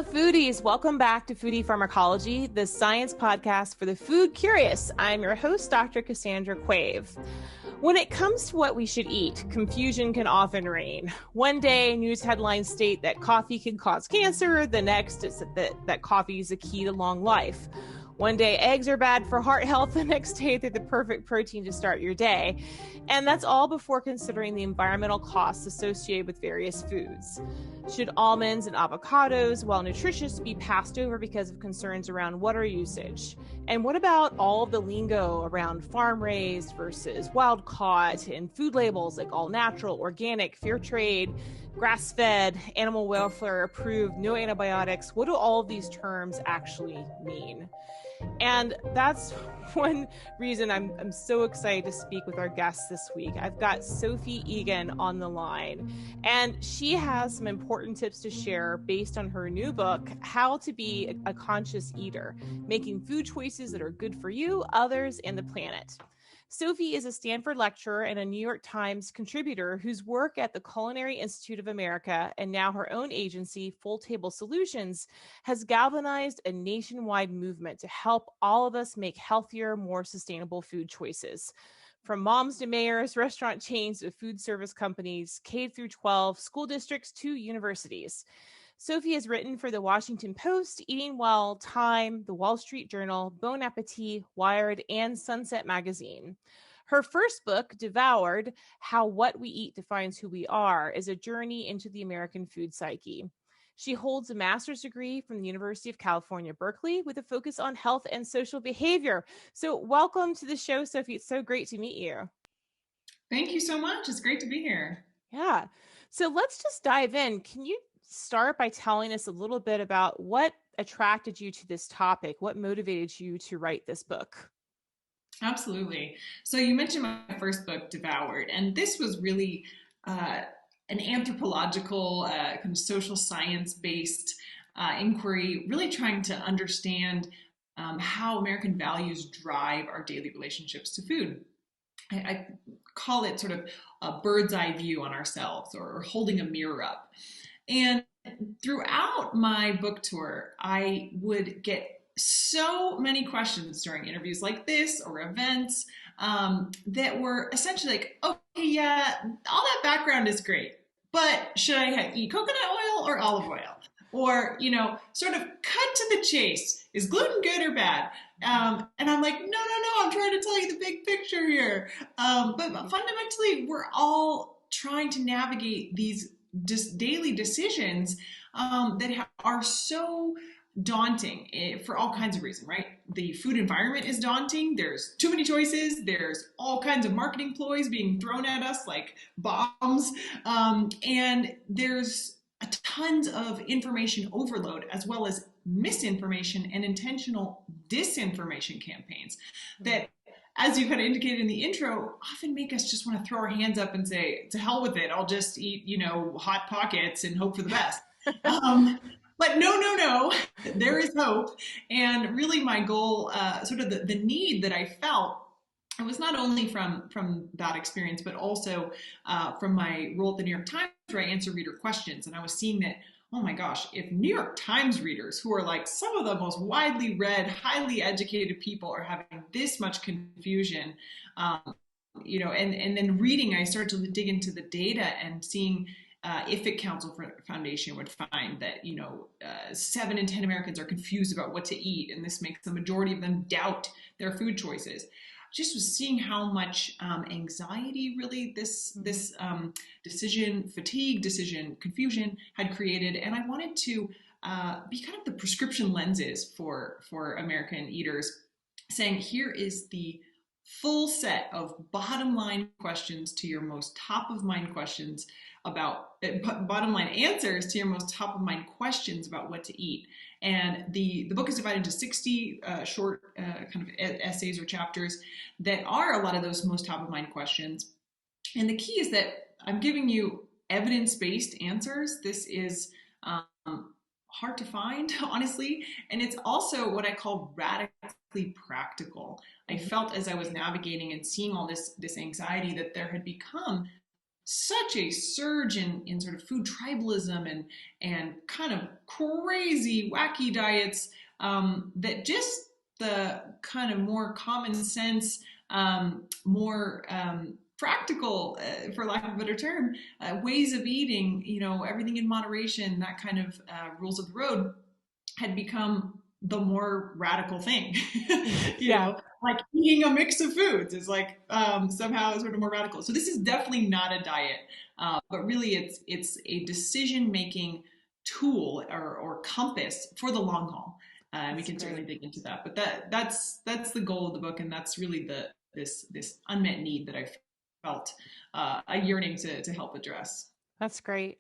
Hello, foodies. Welcome back to Foodie Pharmacology, the science podcast for the food curious. I'm your host, Dr. Cassandra Quave. When it comes to what we should eat, confusion can often reign. One day, news headlines state that coffee can cause cancer. The next is that coffee is the key to long life. One day, eggs are bad for heart health. The next day, they're the perfect protein to start your day. And that's all before considering the environmental costs associated with various foods. Should almonds and avocados, while nutritious, be passed over because of concerns around water usage? And what about all the lingo around farm-raised versus wild-caught and food labels like all natural, organic, fair trade, grass-fed, animal welfare approved, no antibiotics? What do all of these terms actually mean? And that's one reason I'm so excited to speak with our guest this week. I've got Sophie Egan on the line, and she has some important tips to share based on her new book, How to Be a Conscious Eater, Making Food Choices That Are Good for You, Others, and the Planet. Sophie is a Stanford lecturer and a New York Times contributor whose work at the Culinary Institute of America and now her own agency, Full Table Solutions, has galvanized a nationwide movement to help all of us make healthier, more sustainable food choices. From moms to mayors, restaurant chains to food service companies, K through 12, school districts to universities. Sophie has written for the Washington Post, Eating Well, Time, the Wall Street Journal, Bon Appetit, Wired, and Sunset Magazine. Her first book, Devoured, How What We Eat Defines Who We Are, is a journey into the American food psyche. She holds a master's degree from the University of California, Berkeley, with a focus on health and social behavior. So welcome to the show, Sophie. It's so great to meet you. Thank you so much. It's great to be here. Yeah. So let's just dive in. Can you start by telling us a little bit about what attracted you to this topic? What motivated you to write this book? Absolutely. So you mentioned my first book, Devoured, and this was really an anthropological, kind of social science-based inquiry, really trying to understand how American values drive our daily relationships to food. I call it sort of a bird's eye view on ourselves, or holding a mirror up. And throughout my book tour, I would get so many questions during interviews like this or events that were essentially like, okay, yeah, all that background is great, but should I eat coconut oil or olive oil? Or, sort of cut to the chase. Is gluten good or bad? And I'm like, no, I'm trying to tell you the big picture here. But fundamentally, we're all trying to navigate these daily decisions that are so daunting for all kinds of reasons, right? The food environment is daunting. There's too many choices. There's all kinds of marketing ploys being thrown at us like bombs. And there's tons of information overload, as well as misinformation and intentional disinformation campaigns that, as you kind of indicated in the intro, often make us just want to throw our hands up and say, to hell with it. I'll just eat, Hot Pockets and hope for the best. But no, there is hope. And really my goal, sort of the need that I felt, it was not only from that experience, but also from my role at the New York Times, where I answer reader questions. And I was seeing that, oh my gosh, if New York Times readers, who are like some of the most widely read, highly educated people, are having this much confusion, and then reading, I started to dig into the data and seeing IFIC Council Foundation would find that 7 in 10 Americans are confused about what to eat, and this makes the majority of them doubt their food choices. Just was seeing how much anxiety really this decision fatigue, decision confusion had created, and I wanted to be kind of the prescription lenses for American eaters, saying here is the full set of bottom line questions to your most top of mind questions about bottom line answers to your most top of mind questions about what to eat. And the book is divided into 60 short kind of essays or chapters that are a lot of those most top of mind questions. And the key is that I'm giving you evidence-based answers. This is hard to find, honestly. And it's also what I call radically practical. I felt as I was navigating and seeing all this anxiety that there had become such a surge in sort of food tribalism and kind of crazy, wacky diets, that just the kind of more common sense, more practical, for lack of a better term, ways of eating, everything in moderation, that kind of rules of the road had become the more radical thing. Yeah. Like eating a mix of foods is like somehow sort of more radical. So this is definitely not a diet, but really it's a decision making tool or compass for the long haul. We can certainly dig into that, but that's the goal of the book, and that's really this unmet need that I felt a yearning to help address. That's great.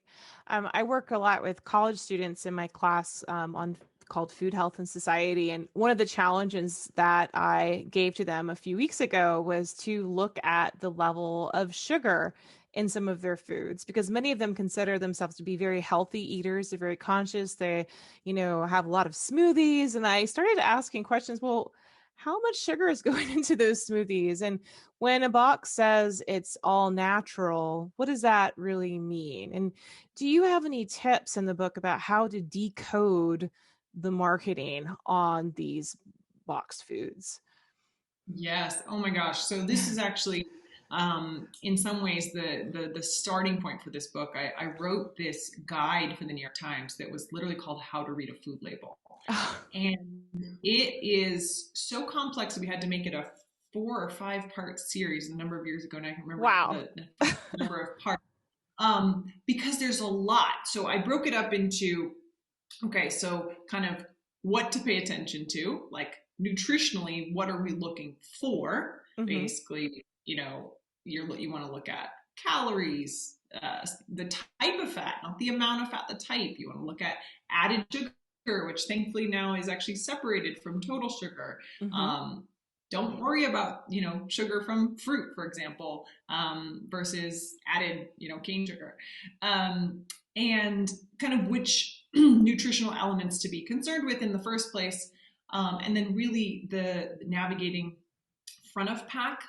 I work a lot with college students in my class on called Food, Health, and Society. And one of the challenges that I gave to them a few weeks ago was to look at the level of sugar in some of their foods, because many of them consider themselves to be very healthy eaters. They're very conscious. They, have a lot of smoothies. And I started asking questions. Well, how much sugar is going into those smoothies? And when a box says it's all natural, what does that really mean? And do you have any tips in the book about how to decode the marketing on these boxed foods? Yes. Oh my gosh. So this is actually, in some ways, the starting point for this book. I wrote this guide for the New York Times that was literally called "How to Read a Food Label," and it is so complex that we had to make it a 4 or 5 part series a number of years ago, and I can remember Wow. the number of parts, because there's a lot. So I broke it up into, okay, so kind of what to pay attention to, like nutritionally, what are we looking for? Hmm. Basically, you want to look at calories, the type of fat, not the amount of fat, the type. You want to look at added sugar, which thankfully now is actually separated from total sugar. Hmm. Um, don't worry about sugar from fruit, for example, versus added cane sugar, and kind of which nutritional elements to be concerned with in the first place, and then really the navigating front of pack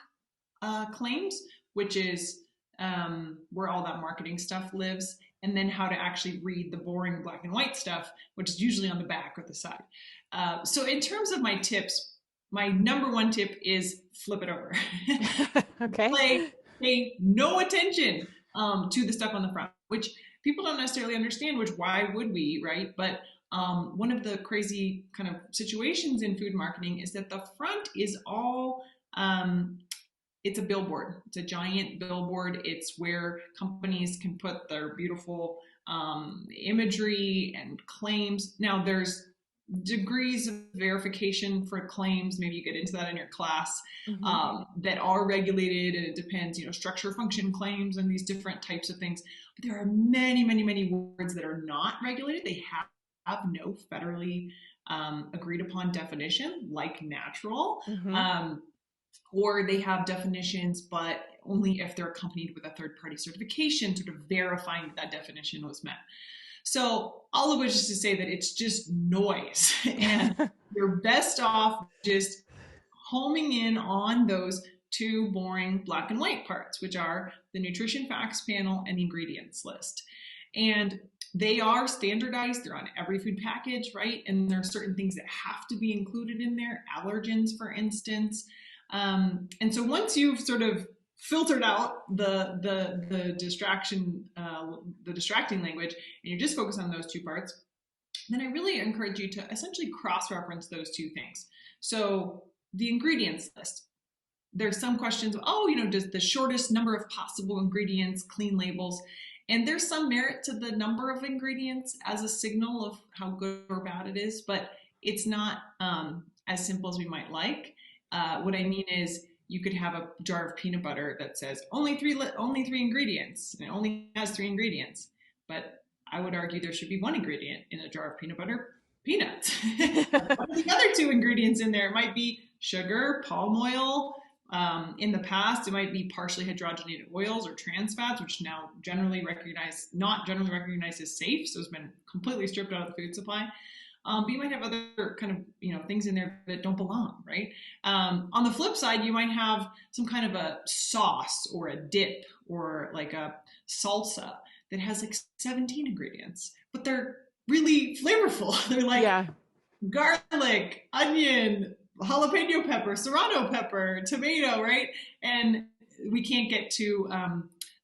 claims, which is where all that marketing stuff lives, and then how to actually read the boring black and white stuff, which is usually on the back or the side. So in terms of my tips, my number one tip is flip it over. Okay. Pay no attention to the stuff on the front, which people don't necessarily understand, which why would we, right? But one of the crazy kind of situations in food marketing is that the front is all it's a billboard. It's a giant billboard. It's where companies can put their beautiful imagery and claims. Now, there's degrees of verification for claims. Maybe you get into that in your class, Hmm. that are regulated, and it depends, structure function claims and these different types of things. But there are many, many, many words that are not regulated. They have no federally agreed upon definition, like natural. Hmm. Or they have definitions, but only if they're accompanied with a third party certification sort of verifying that definition was met. So all of which is to say that it's just noise, and you're best off just homing in on those two boring black and white parts, which are the nutrition facts panel and the ingredients list. And they are standardized. They're on every food package, right? And there are certain things that have to be included in there, allergens, for instance. And so once you've sort of filtered out the distraction, the distracting language, and you're just focused on those two parts, then I really encourage you to essentially cross-reference those two things. So the ingredients list. There's some questions, does the shortest number of possible ingredients, clean labels, and there's some merit to the number of ingredients as a signal of how good or bad it is, but it's not as simple as we might like. What I mean is, you could have a jar of peanut butter that says only three ingredients, and it only has 3 ingredients. But I would argue there should be one ingredient in a jar of peanut butter: peanuts. What are the other 2 ingredients in there? It might be sugar, palm oil. In the past, it might be partially hydrogenated oils or trans fats, which now not generally recognized as safe, so it's been completely stripped out of the food supply. but you might have other kind of, things in there that don't belong, right? On the flip side, you might have some kind of a sauce or a dip or like a salsa that has like 17 ingredients, but they're really flavorful. They're like Yeah. garlic, onion, jalapeno pepper, serrano pepper, tomato, right? And we can't get too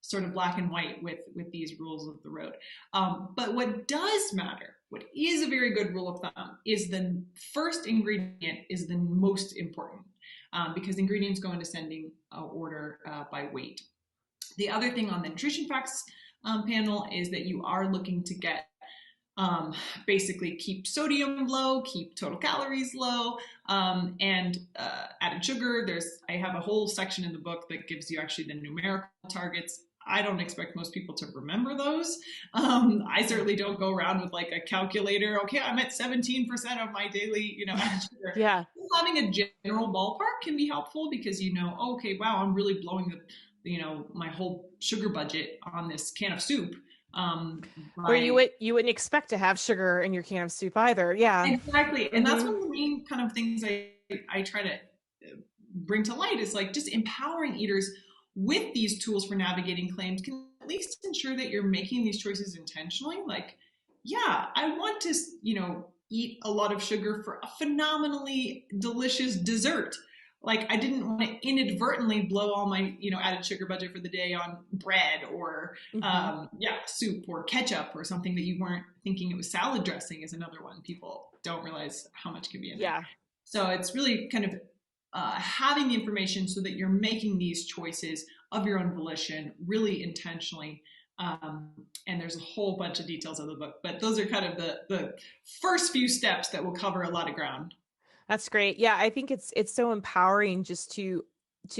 sort of black and white with these rules of the road. But what does matter, what is a very good rule of thumb, is the first ingredient is the most important, because ingredients go into sending order by weight. The other thing on the nutrition facts panel is that you are looking to get basically keep sodium low, keep total calories low, and added sugar. I have a whole section in the book that gives you actually the numerical targets. I don't expect most people to remember those. I certainly don't go around with like a calculator. Okay, I'm at 17% of my daily, added sugar. Yeah. Having a general ballpark can be helpful because okay, wow, I'm really blowing my whole sugar budget on this can of soup. Where you wouldn't expect to have sugar in your can of soup either. Yeah. Exactly. And that's one of the main kind of things I try to bring to light is like just empowering eaters with these tools for navigating claims can at least ensure that you're making these choices intentionally. Like, yeah, I want to, eat a lot of sugar for a phenomenally delicious dessert. Like I didn't want to inadvertently blow all my, added sugar budget for the day on bread or, soup or ketchup or something that you weren't thinking it was. Salad dressing is another one. People don't realize how much can be in it. Yeah. So it's really kind of having the information so that you're making these choices of your own volition, really intentionally. And there's a whole bunch of details of the book, but those are kind of the first few steps that will cover a lot of ground. That's great. Yeah, I think it's so empowering just to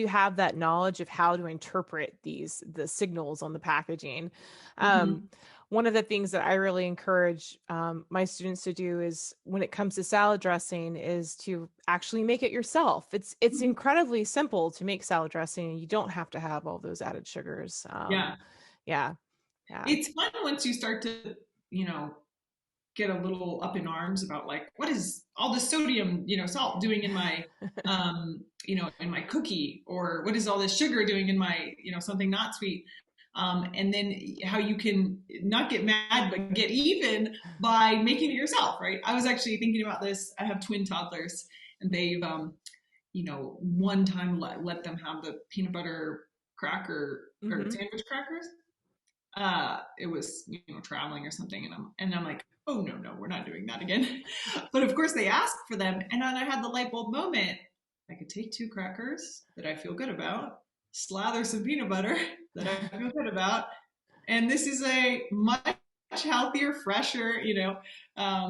have that knowledge of how to interpret the signals on the packaging. One of the things that I really encourage my students to do is when it comes to salad dressing is to actually make it yourself. It's incredibly simple to make salad dressing, and you don't have to have all those added sugars. Yeah. It's fun once you start to, get a little up in arms about like, what is all the sodium, salt doing in my, in my cookie, or what is all this sugar doing in my, something not sweet. And then how you can not get mad, but get even by making it yourself, right? I was actually thinking about this. I have twin toddlers and they've, one time let them have the peanut butter cracker or sandwich crackers. It was, traveling or something. And I'm like, oh, no, we're not doing that again. But of course they asked for them. And then I had the light bulb moment. I could take 2 crackers that I feel good about, slather some peanut butter that I feel good about. And this is a much healthier, fresher,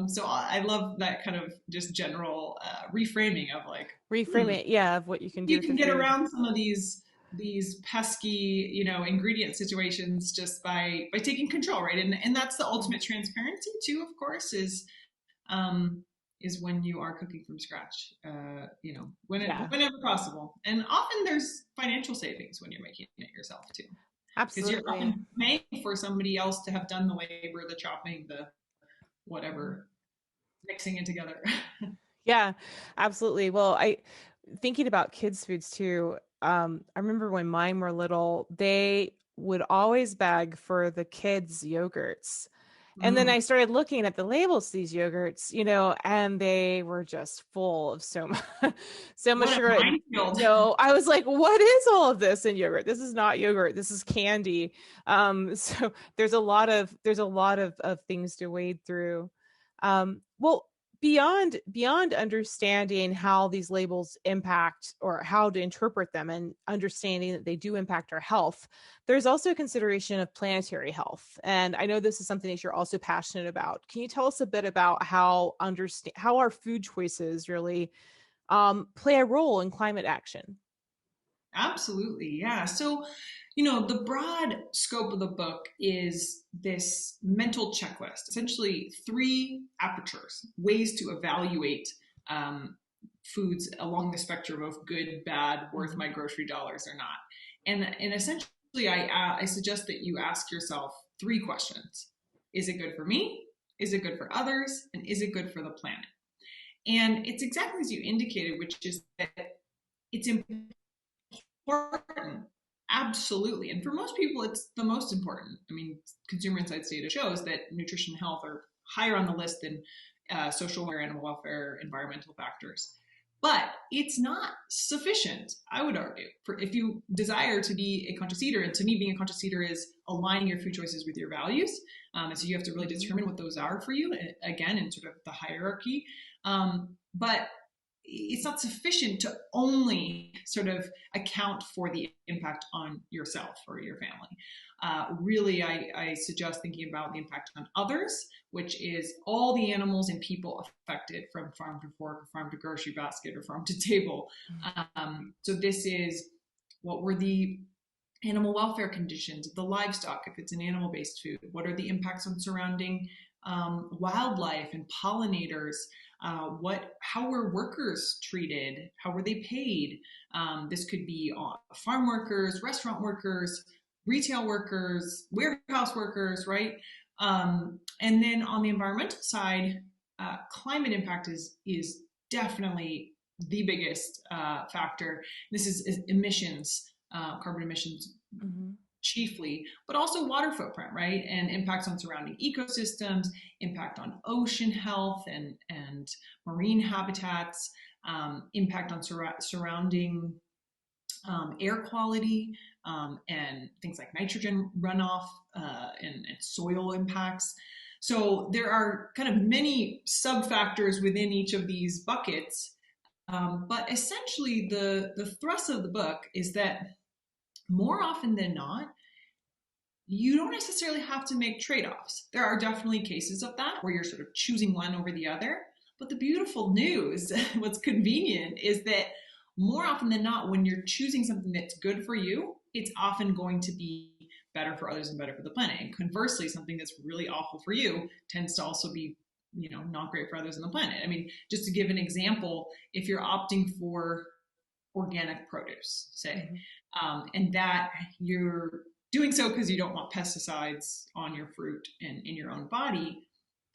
so I love that kind of just general reframing of like. Reframe it. Yeah. Of what you can do. You can get around some of these pesky, ingredient situations just by taking control, right? And that's the ultimate transparency too, of course, is when you are cooking from scratch, whenever possible. And often there's financial savings when you're making it yourself too. Absolutely. Because you're often paying for somebody else to have done the labor, the chopping, the whatever, mixing it together. Yeah, absolutely. Well, thinking about kids' foods too. I remember when mine were little, they would always beg for the kids' yogurts. And then I started looking at the labels of these yogurts, and they were just full of so much sugar. No, I was like, what is all of this in yogurt? This is not yogurt. This is candy. So there's a lot of things to wade through. Well, beyond understanding how these labels impact or how to interpret them and understanding that they do impact our health, there's also a consideration of planetary health. And I know this is something that you're also passionate about. Can you tell us a bit about how our food choices really play a role in climate action? Absolutely. Yeah. So, the broad scope of the book is this mental checklist, essentially 3 apertures, ways to evaluate foods along the spectrum of good, bad, worth my grocery dollars or not. And essentially, I suggest that you ask yourself 3 questions. Is it good for me? Is it good for others? And is it good for the planet? And it's exactly as you indicated, which is that it's important. Absolutely. And for most people, it's the most important. I mean, Consumer Insights data shows that nutrition and health are higher on the list than social welfare, animal welfare, environmental factors. But it's not sufficient, I would argue, for if you desire to be a conscious eater. And to me, being a conscious eater is aligning your food choices with your values. And so you have to really determine what those are for you, again, in sort of the hierarchy. But it's not sufficient to only sort of account for the impact on yourself or your family. Really, I suggest thinking about the impact on others, which is all the animals and people affected from farm to fork, or farm to grocery basket, or farm to table. So this is, what were the animal welfare conditions of the livestock if it's an animal-based food? What are the impacts on surrounding wildlife and pollinators? How were workers treated? How were they paid? This could be farm workers, restaurant workers, retail workers, warehouse workers, right? And then on the environmental side, climate impact is definitely the biggest factor. This is emissions, carbon emissions. Mm-hmm. Chiefly, but also water footprint, right? And impacts on surrounding ecosystems, impact on ocean health and marine habitats, impact on surrounding air quality, and things like nitrogen runoff and soil impacts. So there are kind of many sub-factors within each of these buckets. But essentially the thrust of the book is that more often than not, you don't necessarily have to make trade-offs. There are definitely cases of that where you're sort of choosing one over the other. But the beautiful news, what's convenient, is that more often than not, when you're choosing something that's good for you, it's often going to be better for others and better for the planet. And conversely, something that's really awful for you tends to also be, not great for others and the planet. I mean, just to give an example, if you're opting for organic produce, say, and that you're doing so because you don't want pesticides on your fruit and in your own body,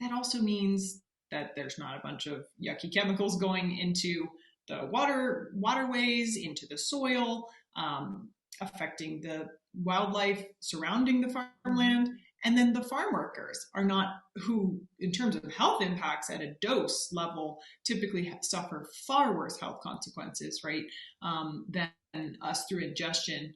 that also means that there's not a bunch of yucky chemicals going into the waterways, into the soil, affecting the wildlife surrounding the farmland. And then the farm workers are not, who, in terms of health impacts at a dose level, typically suffer far worse health consequences, right, than us through ingestion,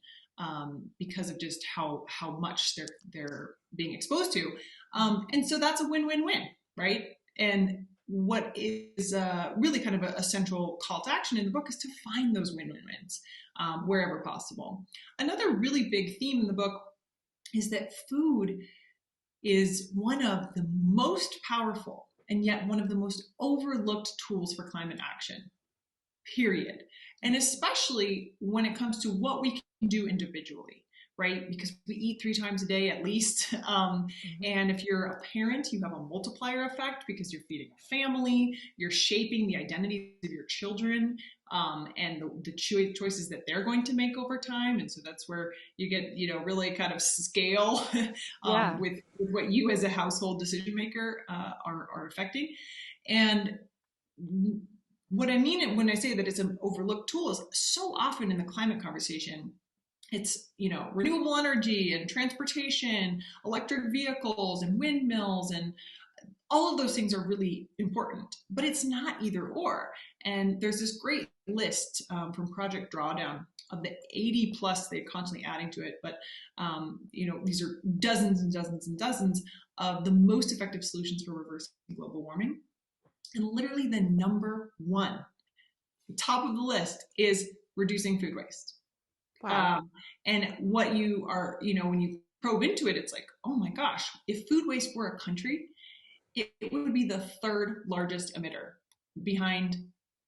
because of just how much they're being exposed to. And so that's a win-win-win, right? And what is really kind of a central call to action in the book is to find those win-win-wins wherever possible. Another really big theme in the book is that food is one of the most powerful and yet one of the most overlooked tools for climate action, period. And especially when it comes to what we can do individually, right? Because we eat 3 times a day at least. And if you're a parent, you have a multiplier effect because you're feeding a family, you're shaping the identities of your children, and the choices that they're going to make over time. And so that's where you get, really kind of scale with what you as a household decision maker are affecting. And what I mean when I say that it's an overlooked tool is so often in the climate conversation, it's, renewable energy and transportation, electric vehicles and windmills, and all of those things are really important, but it's not either or. And there's this great list from Project Drawdown of the 80 plus, they're constantly adding to it, but these are dozens and dozens and dozens of the most effective solutions for reversing global warming. And literally the number one, the top of the list, is reducing food waste. Wow. And what you are, when you probe into it, it's like, oh my gosh, if food waste were a country, it would be the 3rd largest emitter behind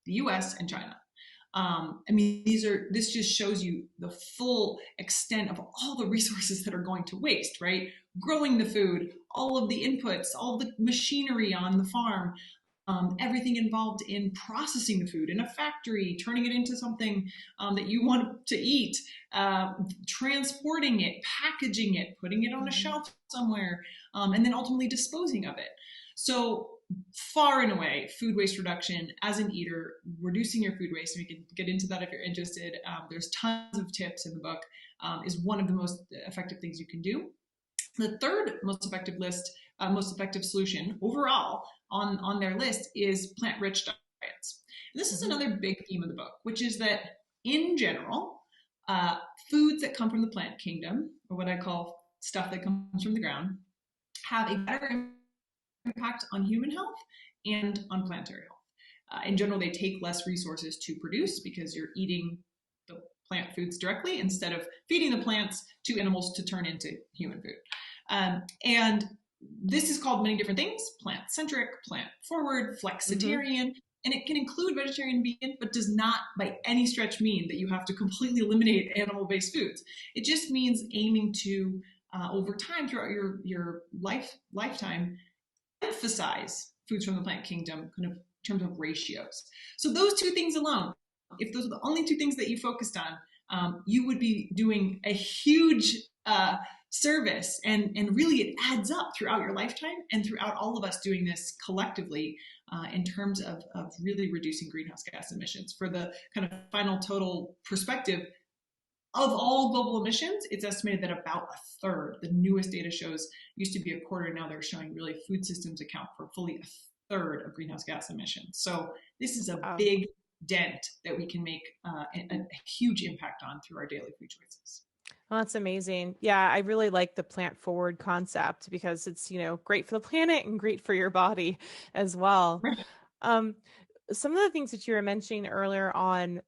the US and China. This just shows you the full extent of all the resources that are going to waste, right? Growing the food, all of the inputs, all the machinery on the farm, everything involved in processing the food in a factory, turning it into something that you want to eat, transporting it, packaging it, putting it on a shelf somewhere, and then ultimately disposing of it. So far and away, food waste reduction as an eater, reducing your food waste, and we can get into that if you're interested. There's tons of tips in the book, is one of the most effective things you can do. The third most effective solution overall on their list is plant-rich diets. And this is another big theme of the book, which is that in general, foods that come from the plant kingdom, or what I call stuff that comes from the ground, have a better impact on human health and on planetary health. In general, they take less resources to produce because you're eating the plant foods directly instead of feeding the plants to animals to turn into human food. And this is called many different things: plant-centric, plant-forward, flexitarian, and it can include vegetarian and vegan, but does not by any stretch mean that you have to completely eliminate animal-based foods. It just means aiming to, over time, throughout your lifetime, emphasize foods from the plant kingdom kind of in terms of ratios. So those two things alone, if those are the only two things that you focused on, you would be doing a huge service, and really it adds up throughout your lifetime and throughout all of us doing this collectively in terms of really reducing greenhouse gas emissions. For the kind of final total perspective, of all global emissions, it's estimated that about a third, the newest data shows, used to be a quarter, now they're showing really food systems account for fully a third of greenhouse gas emissions. So this is a big dent that we can make a huge impact on through our daily food choices. Well, that's amazing. Yeah, I really like the plant forward concept because it's, great for the planet and great for your body as well. Right. Some of the things that you were mentioning earlier on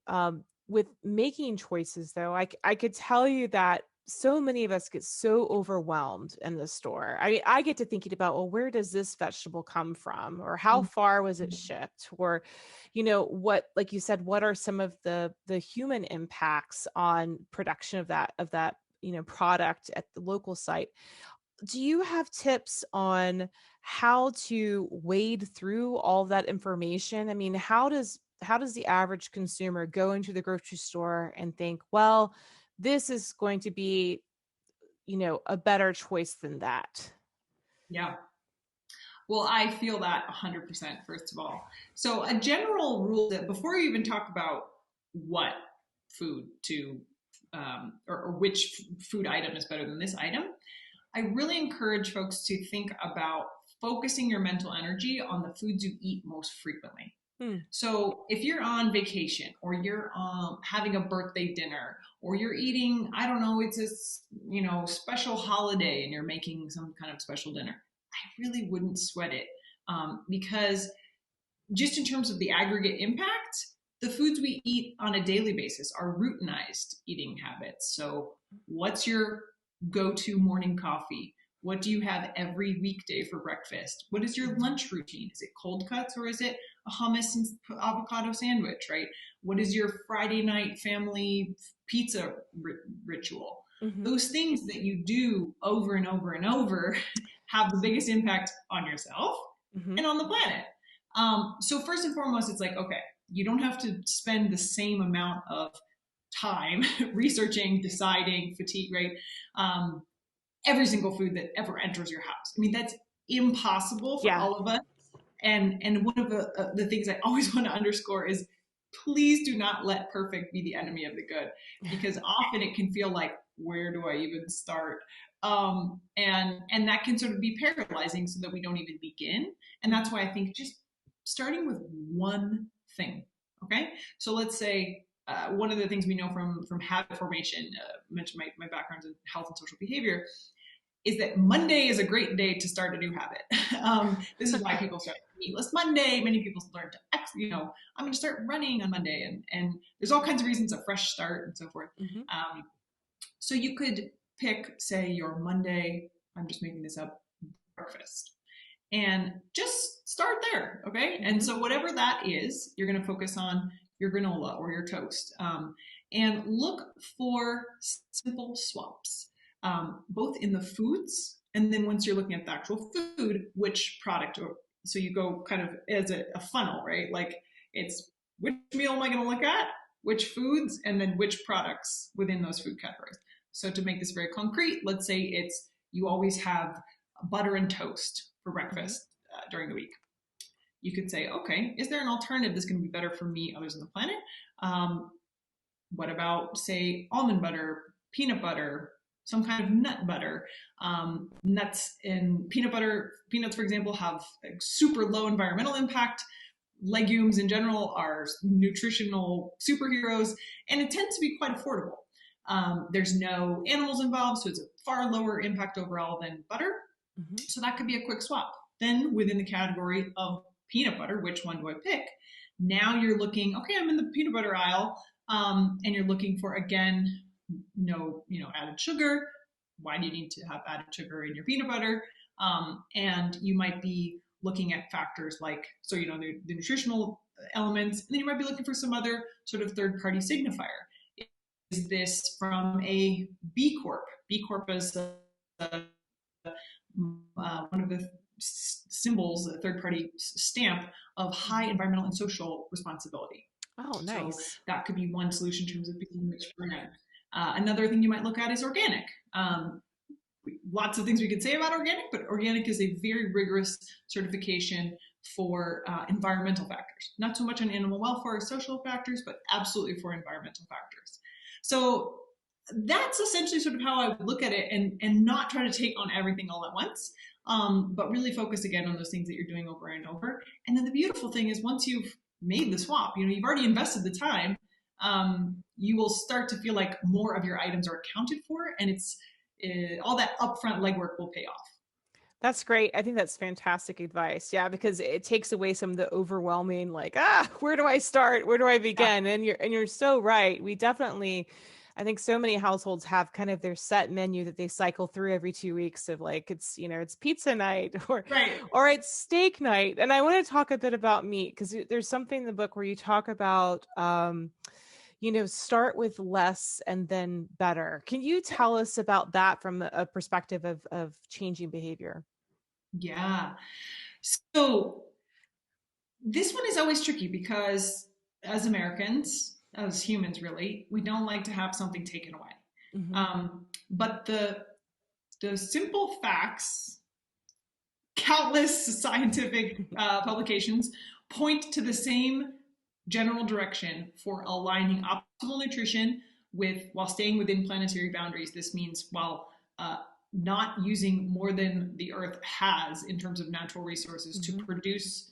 with making choices, though, I could tell you that so many of us get so overwhelmed in the store. I get to thinking about, well, where does this vegetable come from? Or how far was it shipped? Or, what, like you said, what are some of the human impacts on production of that, product at the local site? Do you have tips on how to wade through all that information? I mean, how does the average consumer go into the grocery store and think, well, this is going to be, a better choice than that? Yeah. Well, I feel that 100%, first of all. So a general rule that before you even talk about what food to, or which food item is better than this item, I really encourage folks to think about focusing your mental energy on the foods you eat most frequently. So if you're on vacation, or you're having a birthday dinner, or you're eating, I don't know, it's a special holiday and you're making some kind of special dinner, I really wouldn't sweat it, because just in terms of the aggregate impact, the foods we eat on a daily basis are routinized eating habits. So what's your go-to morning coffee? What do you have every weekday for breakfast? What is your lunch routine? Is it cold cuts, or is it a hummus and avocado sandwich, right? What is your Friday night family pizza ritual? Those things that you do over and over and over have the biggest impact on yourself and on the planet. So first and foremost, it's like, okay, you don't have to spend the same amount of time researching, deciding, fatigue, right? Every single food that ever enters your house. I mean, that's impossible for all of us. And one of the things I always want to underscore is, please do not let perfect be the enemy of the good, because often it can feel like, where do I even start? And that can sort of be paralyzing, so that we don't even begin. And that's why I think just starting with one thing. Okay. So let's say, one of the things we know from habit formation, mentioned my background in health and social behavior, is that Monday is a great day to start a new habit. This is why people start Meatless Monday. Many people learn to, I'm going to start running on Monday, and there's all kinds of reasons, a fresh start and so forth. So you could pick, say, your Monday, I'm just making this up, breakfast, and just start there. Okay. And so whatever that is, you're going to focus on your granola or your toast, and look for simple swaps. Both in the foods, and then once you're looking at the actual food, which product, so you go kind of as a funnel, right? Like, it's which meal am I going to look at, which foods, and then which products within those food categories. So to make this very concrete, let's say you always have butter and toast for breakfast. during the week. You could say, okay, is there an alternative that's going to be better for me, others on the planet? What about, say, almond butter, peanut butter, some kind of nut butter? Nuts and peanut butter, peanuts, for example, have super low environmental impact. Legumes in general are nutritional superheroes, and it tends to be quite affordable. There's no animals involved, so it's a far lower impact overall than butter. Mm-hmm. So that could be a quick swap. Then within the category of peanut butter, which one do I pick? Now you're looking, okay, I'm in the peanut butter aisle, and you're looking for, again, no, added sugar. Why do you need to have added sugar in your peanut butter? And you might be looking at factors like, the nutritional elements, and then you might be looking for some other sort of third-party signifier. Is this from a B Corp? B Corp is one of the symbols, a third-party stamp of high environmental and social responsibility. Oh, nice. So that could be one solution in terms of picking which brand. Another thing you might look at is organic. Lots of things we could say about organic, but organic is a very rigorous certification for environmental factors. Not so much on animal welfare or social factors, but absolutely for environmental factors. So that's essentially sort of how I would look at it, and not try to take on everything all at once, but really focus again on those things that you're doing over and over. And then the beautiful thing is, once you've made the swap, you've already invested the time, you will start to feel like more of your items are accounted for, and all that upfront legwork will pay off. That's great. I think that's fantastic advice. Yeah, because it takes away some of the overwhelming, like, where do I start? Where do I begin? Yeah. And you're so right. We definitely, I think so many households have kind of their set menu that they cycle through every 2 weeks of, like, it's pizza night or it's steak night. And I want to talk a bit about meat, because there's something in the book where you talk about, start with less and then better. Can you tell us about that from a perspective of changing behavior? Yeah. So this one is always tricky, because as Americans, as humans really, we don't like to have something taken away. Mm-hmm. But the simple facts, countless scientific publications point to the same general direction for aligning optimal nutrition while staying within planetary boundaries. This means while not using more than the earth has in terms of natural resources, mm-hmm. to produce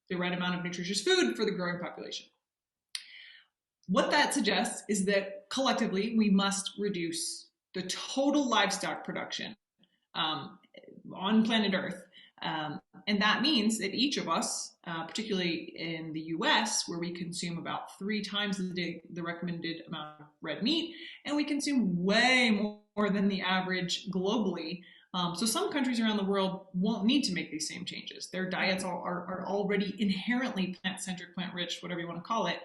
the right amount of nutritious food for the growing population. What that suggests is that collectively we must reduce the total livestock production on planet Earth. And that means that each of us, particularly in the US, where we consume about 3 times a day the recommended amount of red meat, and we consume way more than the average globally. So some countries around the world won't need to make these same changes. Their diets are already inherently plant-centered, plant-rich, whatever you want to call it.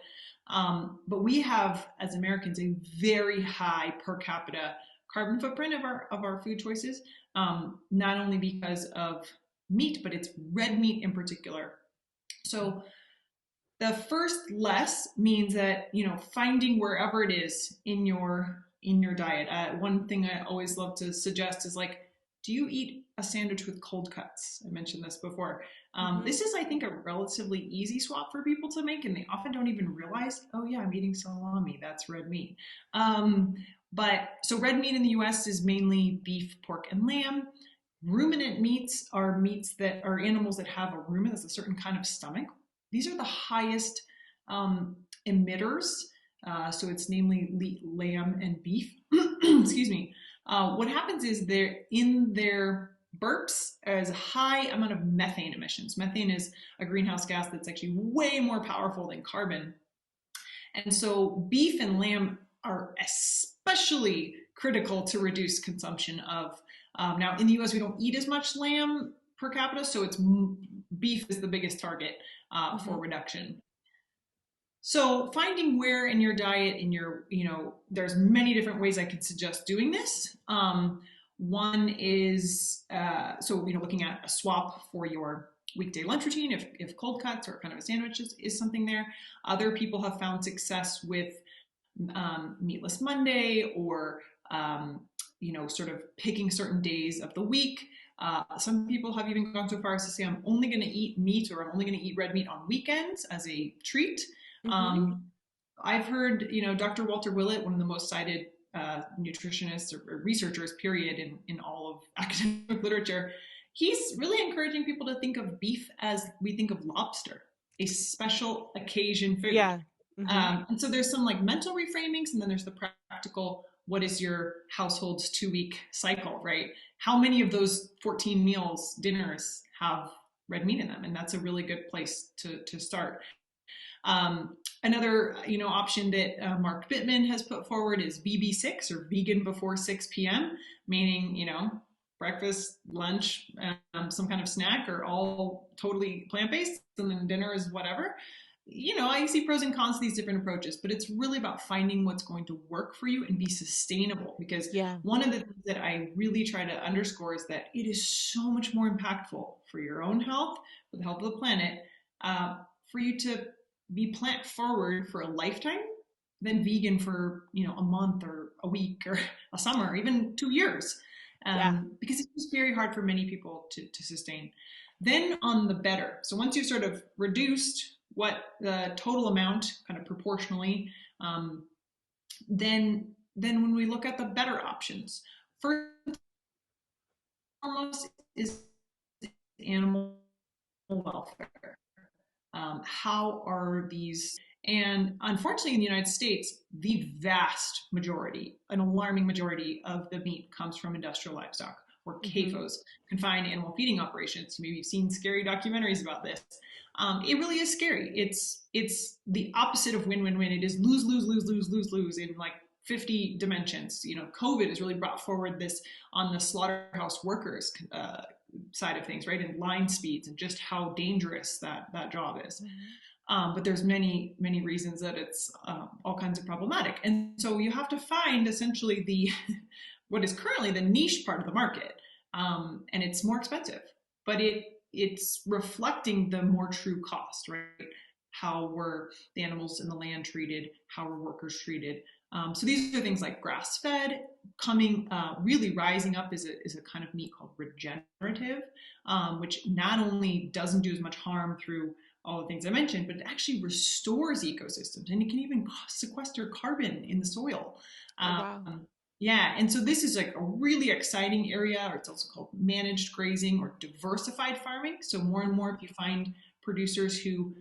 But we have, as Americans, a very high per capita carbon footprint of our food choices, not only because of meat, but it's red meat in particular. So the first less means that, finding wherever it is in your diet. One thing I always love to suggest is, like, do you eat a sandwich with cold cuts? I mentioned this before. Mm-hmm. This is, I think, a relatively easy swap for people to make, and they often don't even realize, oh yeah, I'm eating salami, that's red meat. But so red meat in the US is mainly beef, pork, and lamb. Ruminant meats are meats that are animals that have a rumen, that's a certain kind of stomach. These are the highest emitters. So it's namely lamb and beef. Excuse me. What happens is in their burps is a high amount of methane emissions. Methane is a greenhouse gas that's actually way more powerful than carbon. And so beef and lamb are especially critical to reduce consumption of. Now in the US, we don't eat as much lamb per capita, so beef is the biggest target for reduction. So finding where in your diet, there's many different ways I could suggest doing this. One is, looking at a swap for your weekday lunch routine, if cold cuts or kind of a sandwich is something there. Other people have found success with Meatless Monday, or, sort of picking certain days of the week Some people have even gone so far as to say, I'm only going to eat meat, or I'm only going to eat red meat on weekends as a treat. Mm-hmm. I've heard, Dr. Walter Willett, one of the most cited nutritionists or researchers, period, in all of academic literature, he's really encouraging people to think of beef as we think of lobster, a special occasion food. Yeah. Mm-hmm. And so there's some like mental reframings, and then there's the practical, what is your household's 2-week cycle, right? How many of those 14 meals, dinners, have red meat in them? And that's a really good place to start. Another, option that Mark Bittman has put forward is VB6, or vegan before 6 p.m., meaning, breakfast, lunch, some kind of snack are all totally plant-based, and then dinner is whatever. I see pros and cons to these different approaches, but it's really about finding what's going to work for you and be sustainable. Because Yeah. one of the things that I really try to underscore is that it is so much more impactful for your own health, for the health of the planet, for you to be plant forward for a lifetime than vegan for a month or a week or a summer or even 2 years, Yeah. because it's just very hard for many people to sustain. Then on the better, so once you've sort of reduced what the total amount kind of proportionally, then when we look at the better options, first and foremost is animal welfare. How are these? And unfortunately, in the United States, the vast majority, an alarming majority of the meat comes from industrial livestock, or CAFOs, confined animal feeding operations. Maybe you've seen scary documentaries about this. It really is scary. It's the opposite of win-win-win. It is lose, lose, lose, lose, lose, lose in like 50 dimensions. COVID has really brought forward this on the slaughterhouse workers side of things, right? And line speeds and just how dangerous that job is. But there's many reasons that it's all kinds of problematic. And so you have to find essentially the what is currently the niche part of the market, and it's more expensive, but it's reflecting the more true cost, right? How were the animals in the land treated? How were workers treated? So these are things like grass-fed, coming really rising up is a kind of meat called regenerative, which not only doesn't do as much harm through all the things I mentioned, but it actually restores ecosystems, and it can even sequester carbon in the soil. Oh, wow. Yeah, and so this is like a really exciting area, or it's also called managed grazing or diversified farming. So more and more, if you find producers who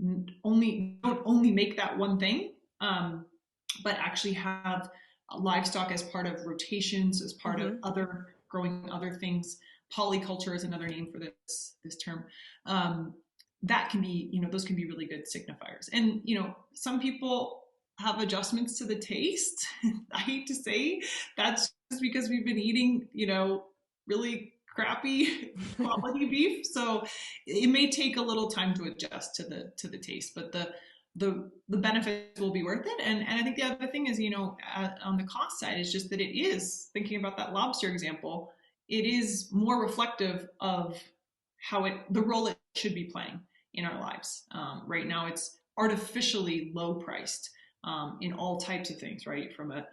don't only make that one thing, but actually have livestock as part of rotations, as part of other growing other things. Polyculture is another name for this term. That can be, those can be really good signifiers. And some people have adjustments to the taste. I hate to say that's just because we've been eating, really crappy quality beef. So it may take a little time to adjust to the taste, but the benefits will be worth it. And I think the other thing is, on the cost side, is just that it is, thinking about that lobster example, it is more reflective of how the role it should be playing in our lives. Right now, it's artificially low priced in all types of things, right? From a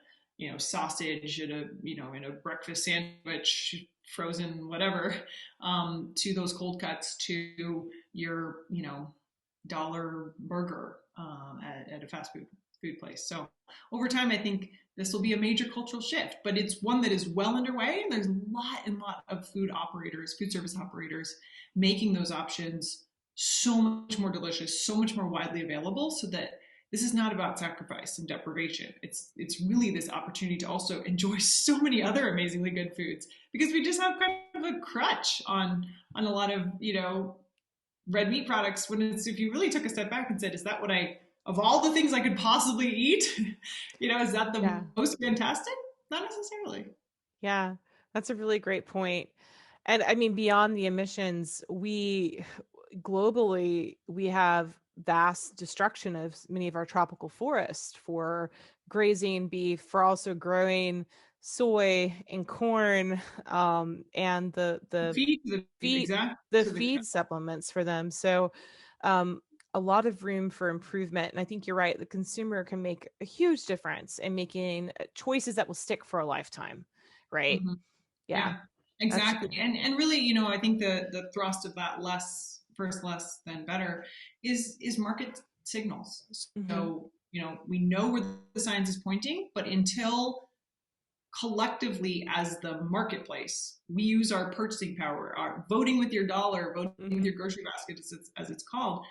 sausage at a in a breakfast sandwich, frozen whatever, to those cold cuts, to your dollar burger at a fast food place. So over time, I think this will be a major cultural shift, but it's one that is well underway, and there's a lot of food service operators making those options so much more delicious, so much more widely available, so that this is not about sacrifice and deprivation. It's really this opportunity to also enjoy so many other amazingly good foods, because we just have kind of a crutch on a lot of red meat products, when if you really took a step back and said, is that what of all the things I could possibly eat, is that the most fantastic? Not necessarily. Yeah, that's a really great point. And I mean, beyond the emissions, globally, we have vast destruction of many of our tropical forests for grazing beef, for also growing soy and corn, and the feed supplements for them. So a lot of room for improvement. And I think you're right. The consumer can make a huge difference in making choices that will stick for a lifetime. Right. Mm-hmm. Yeah. That's Exactly. And really, I think the thrust of that less than better is market signals. mm-hmm. So, we know where the science is pointing, but until collectively as the marketplace, we use our purchasing power, our voting with your dollar, voting with Mm-hmm. your grocery basket, as it's called,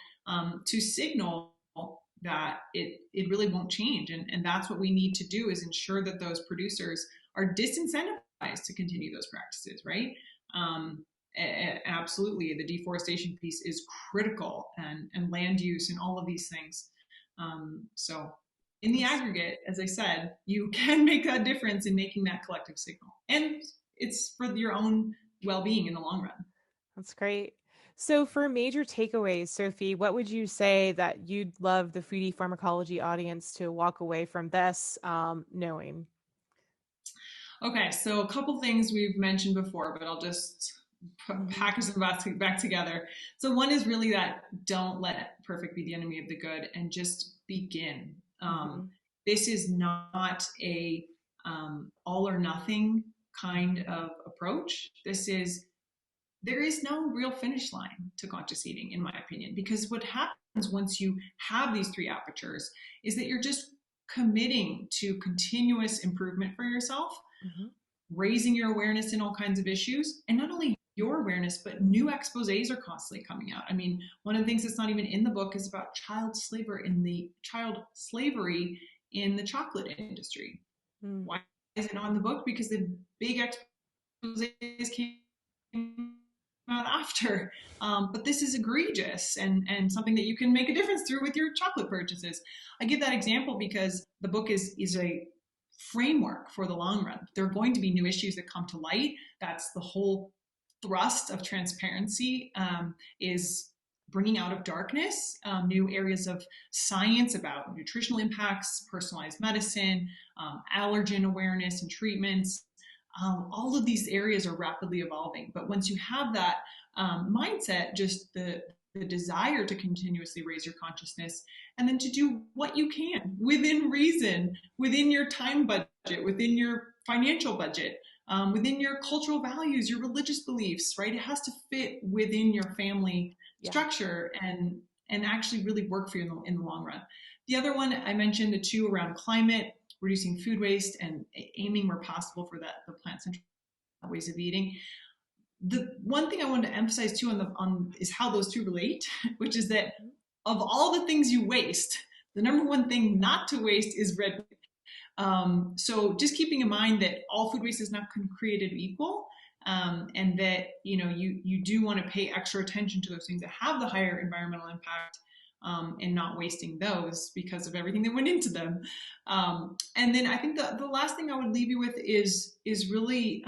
to signal that it really won't change. And that's what we need to do, is ensure that those producers are disincentivized to continue those practices, right? Absolutely. The deforestation piece is critical, and land use and all of these things. So in the aggregate, as I said, you can make a difference in making that collective signal. And it's for your own well being in the long run. That's great. So, for major takeaways, Sophie, what would you say that you'd love the foodie pharmacology audience to walk away from this knowing? Okay, so a couple things we've mentioned before, but I'll just Mm-hmm. package them back together. So one is really that don't let perfect be the enemy of the good, and just begin. Mm-hmm. This is not a all or nothing kind of approach. There is no real finish line to conscious eating, in my opinion, because what happens once you have these three apertures is that you're just committing to continuous improvement for yourself, Mm-hmm. raising your awareness in all kinds of issues, and not only your awareness, but new exposés are constantly coming out. I mean, one of the things that's not even in the book is about child slavery in the chocolate industry. Mm. Why is it not in the book? Because the big exposés came out after. But this is egregious, and something that you can make a difference through with your chocolate purchases. I give that example because the book is a framework for the long run. There are going to be new issues that come to light. That's the whole thrust of transparency, is bringing out of darkness new areas of science about nutritional impacts, personalized medicine, allergen awareness and treatments. All of these areas are rapidly evolving. But once you have that mindset, just the desire to continuously raise your consciousness, and then to do what you can within reason, within your time budget, within your financial budget, within your cultural values, your religious beliefs, right? It has to fit within your family Yeah. structure, and actually really work for you in the long run. The other one I mentioned, the two around climate, reducing food waste, and aiming where possible for the plant-centered ways of eating. The one thing I wanted to emphasize too is how those two relate, which is that Mm-hmm. of all the things you waste, the number one thing not to waste is red meat. So just keeping in mind that all food waste is not created equal, and that you do want to pay extra attention to those things that have the higher environmental impact, and not wasting those because of everything that went into them. And then I think the last thing I would leave you with is really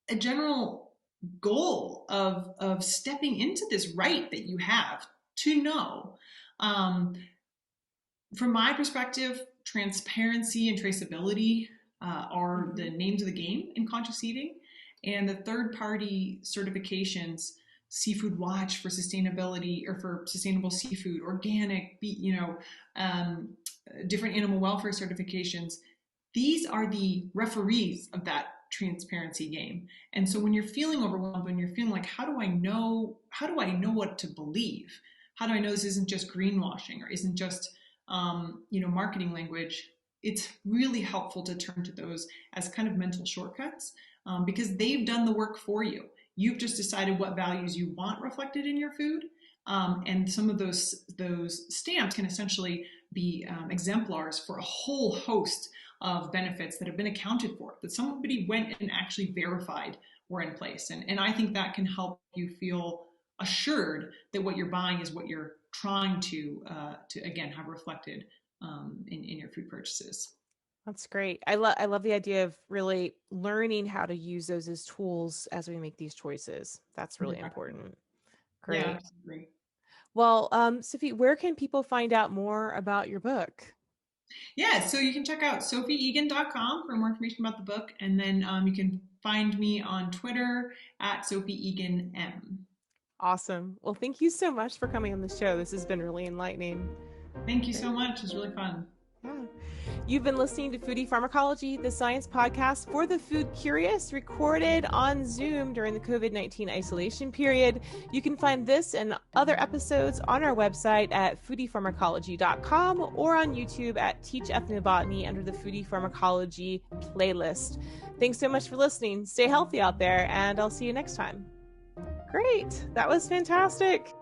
a general goal of stepping into this right that you have to know. From my perspective, transparency and traceability are Mm-hmm. the names of the game in conscious eating, and the third party certifications, Seafood Watch for sustainability or for sustainable seafood, organic, um, different animal welfare certifications. These are the referees of that transparency game. And so when you're feeling overwhelmed, when you're feeling like, how do I know what to believe? How do I know this isn't just greenwashing or isn't just marketing language? It's really helpful to turn to those as kind of mental shortcuts, because they've done the work for you. You've just decided what values you want reflected in your food, and some of those stamps can essentially be exemplars for a whole host of benefits that have been accounted for, that somebody went and actually verified were in place. And I think that can help you feel assured that what you're buying is what you're trying to again have reflected in your food purchases. That's great. I love the idea of really learning how to use those as tools as we make these choices. That's really Exactly. important. Yeah, Great. absolutely. Well, Sophie, where can people find out more about your book? Yeah, so you can check out sophieegan.com for more information about the book, and then you can find me on Twitter at sophieeganm. Awesome. Well, thank you so much for coming on the show. This has been really enlightening. Thank you Great. so much. It was really fun. Yeah. You've been listening to Foodie Pharmacology, the science podcast for the food curious, recorded on Zoom during the COVID-19 isolation period. You can find this and other episodes on our website at foodiepharmacology.com or on YouTube at Teach Ethnobotany under the Foodie Pharmacology playlist. Thanks so much for listening. Stay healthy out there, and I'll see you next time. Great. That was fantastic.